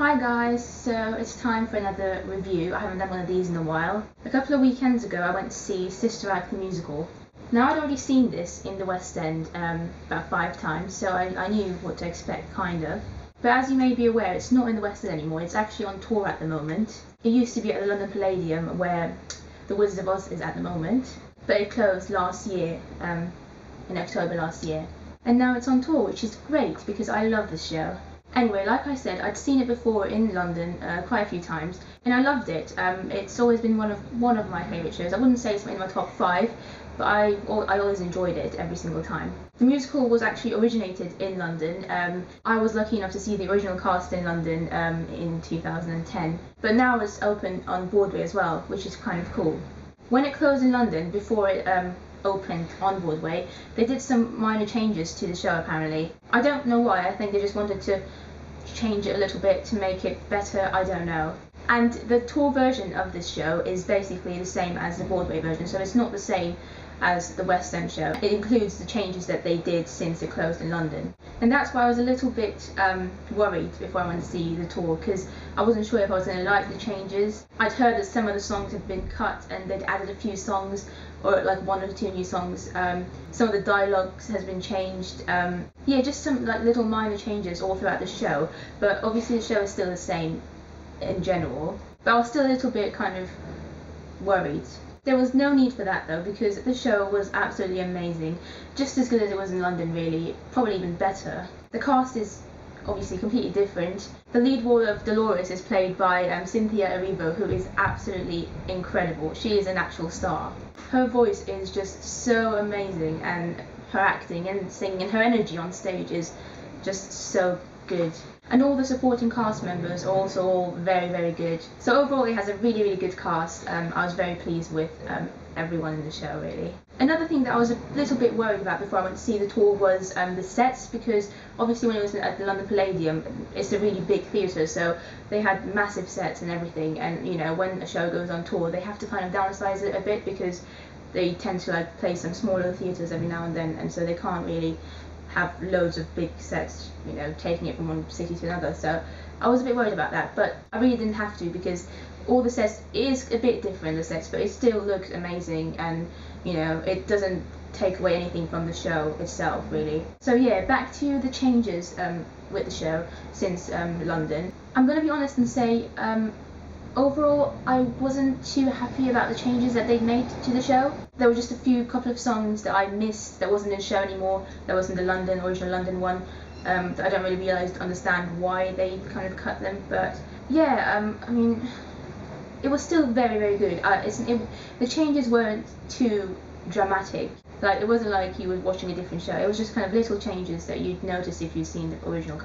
Hi guys, so it's time for another review. I haven't done one of these in a while. A couple of weekends ago I went to see Sister Act the musical. Now I'd already seen this in the West End about 5 times, so I knew what to expect, kind of. But as you may be aware, it's not in the West End anymore, it's actually on tour at the moment. It used to be at the London Palladium where The Wizard of Oz is at the moment, but it closed last year, in October last year. And now it's on tour, which is great because I love this show. Anyway, like I said, I'd seen it before in London quite a few times, and I loved it. It's always been one of my favourite shows. I wouldn't say it's in my top 5, but I always enjoyed it every single time. The musical was actually originated in London. I was lucky enough to see the original cast in London in 2010, but now it's open on Broadway as well, which is kind of cool. When it closed in London, before it opened on Broadway, they did some minor changes to the show apparently. I don't know why, I think they just wanted to change it a little bit to make it better, I don't know. And the tour version of this show is basically the same as the Broadway version, so it's not the same as the West End show. It includes the changes that they did since it closed in London. And that's why I was a little bit worried before I went to see the tour, because I wasn't sure if I was going to like the changes. I'd heard that some of the songs had been cut and they'd added a few songs, or like 1 or 2 new songs. Some of the dialogues has been changed. Yeah, just some like little minor changes all throughout the show, but obviously the show is still the same in general. But I was still a little bit kind of worried. There was no need for that though, because the show was absolutely amazing, just as good as it was in London really, probably even better. The cast is obviously completely different. The lead role of Dolores is played by Cynthia Erivo, who is absolutely incredible. She is an actual star. Her voice is just so amazing, and her acting and singing and her energy on stage is just so good. And all the supporting cast members are also all very, very good. So overall it has a really, really good cast. I was very pleased with everyone in the show really. Another thing that I was a little bit worried about before I went to see the tour was the sets, because obviously when it was at the London Palladium, it's a really big theatre, so they had massive sets and everything, and you know, when a show goes on tour they have to kind of downsize it a bit because they tend to like play some smaller theatres every now and then, and so they can't really have loads of big sets, you know, taking it from one city to another. So I was a bit worried about that, but I really didn't have to, because all the sets is a bit different, the sets, but it still looks amazing, and you know, it doesn't take away anything from the show itself really. So yeah, back to the changes with the show since London. I'm going to be honest and say overall I wasn't too happy about the changes that they'd made to the show. There were just a couple of songs that I missed that wasn't in the show anymore, that was in the original London one, that I don't really understand why they kind of cut them. But yeah, I mean, it was still very, very good. The changes weren't too dramatic. Like, it wasn't like you were watching a different show. It was just kind of little changes that you'd notice if you'd seen the original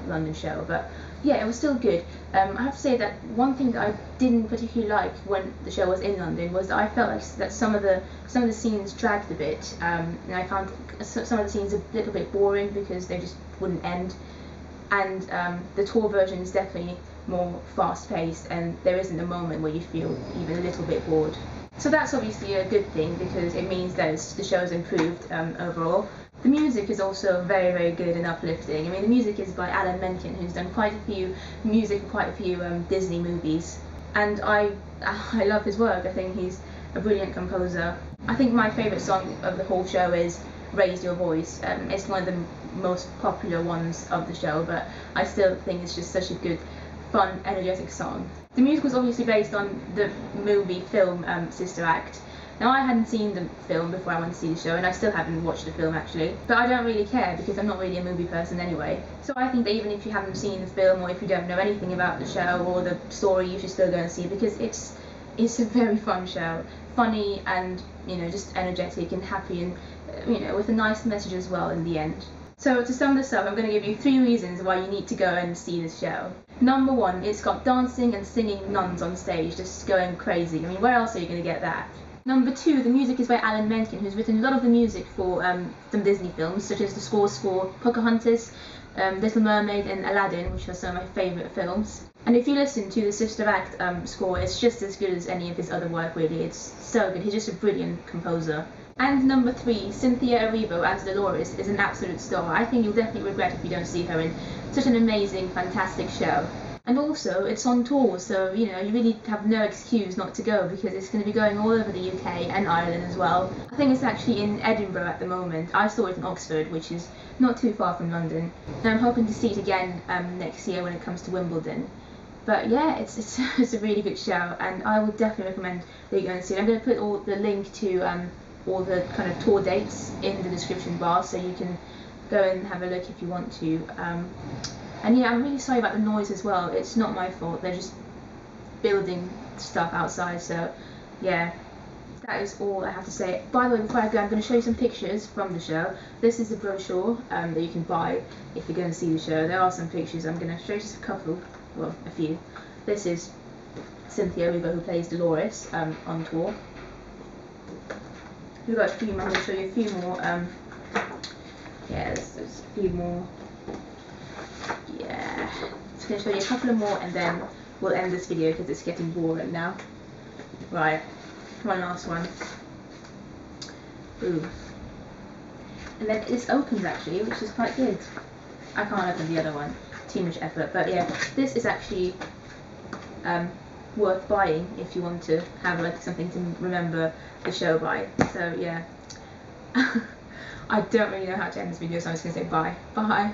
London show. But yeah, it was still good. I have to say that one thing that I didn't particularly like when the show was in London was that I felt like that some of the scenes dragged a bit, and I found some of the scenes a little bit boring because they just wouldn't end. And the tour version is definitely more fast-paced, and there isn't a moment where you feel even a little bit bored. So that's obviously a good thing, because it means that the show's improved overall. The music is also very, very good and uplifting. I mean, the music is by Alan Menken, who's done quite a few Disney movies, and I love his work. I think he's a brilliant composer. I think my favourite song of the whole show is Raise Your Voice. It's one of the most popular ones of the show, but I still think it's just such a good, fun, energetic song. The musical is obviously based on the film Sister Act. Now, I hadn't seen the film before I went to see the show, and I still haven't watched the film actually, but I don't really care because I'm not really a movie person anyway. So I think that even if you haven't seen the film, or if you don't know anything about the show or the story, you should still go and see it, because it's a very fun show, funny and, you know, just energetic and happy, and you know, with a nice message as well in the end. So to sum this up, I'm going to give you 3 reasons why you need to go and see this show. Number 1, it's got dancing and singing nuns on stage just going crazy. I mean, where else are you going to get that? Number 2, the music is by Alan Menken, who's written a lot of the music for some Disney films, such as the scores for Pocahontas, Little Mermaid and Aladdin, which are some of my favourite films. And if you listen to the Sister Act score, it's just as good as any of his other work really. It's so good, he's just a brilliant composer. And number 3, Cynthia Erivo as Dolores is an absolute star. I think you'll definitely regret if you don't see her in such an amazing, fantastic show. And also, it's on tour, so you know you really have no excuse not to go because it's going to be going all over the UK and Ireland as well. I think it's actually in Edinburgh at the moment. I saw it in Oxford, which is not too far from London. And I'm hoping to see it again next year when it comes to Wimbledon. But yeah, it's it's a really good show, and I would definitely recommend that you go and see it. I'm going to put all the link to all the kind of tour dates in the description bar, so you can go and have a look if you want to. And yeah, I'm really sorry about the noise as well. It's not my fault. They're just building stuff outside. So yeah, that is all I have to say. By the way, before I go, I'm going to show you some pictures from the show. This is the brochure that you can buy if you're going to see the show. There are some pictures. I'm going to show you just a couple, well, a few. This is Cynthia Erivo, who plays Dolores on tour. We've got a few more. I'm going to show you a few more. Yeah, there's a few more. Yeah, just going to show you a couple of more and then we'll end this video because it's getting boring now. Right, one last one. Ooh. And then this opens actually, which is quite good. I can't open the other one, too much effort, but yeah, this is actually worth buying if you want to have like something to remember the show by. So yeah, I don't really know how to end this video, so I'm just going to say bye. Bye.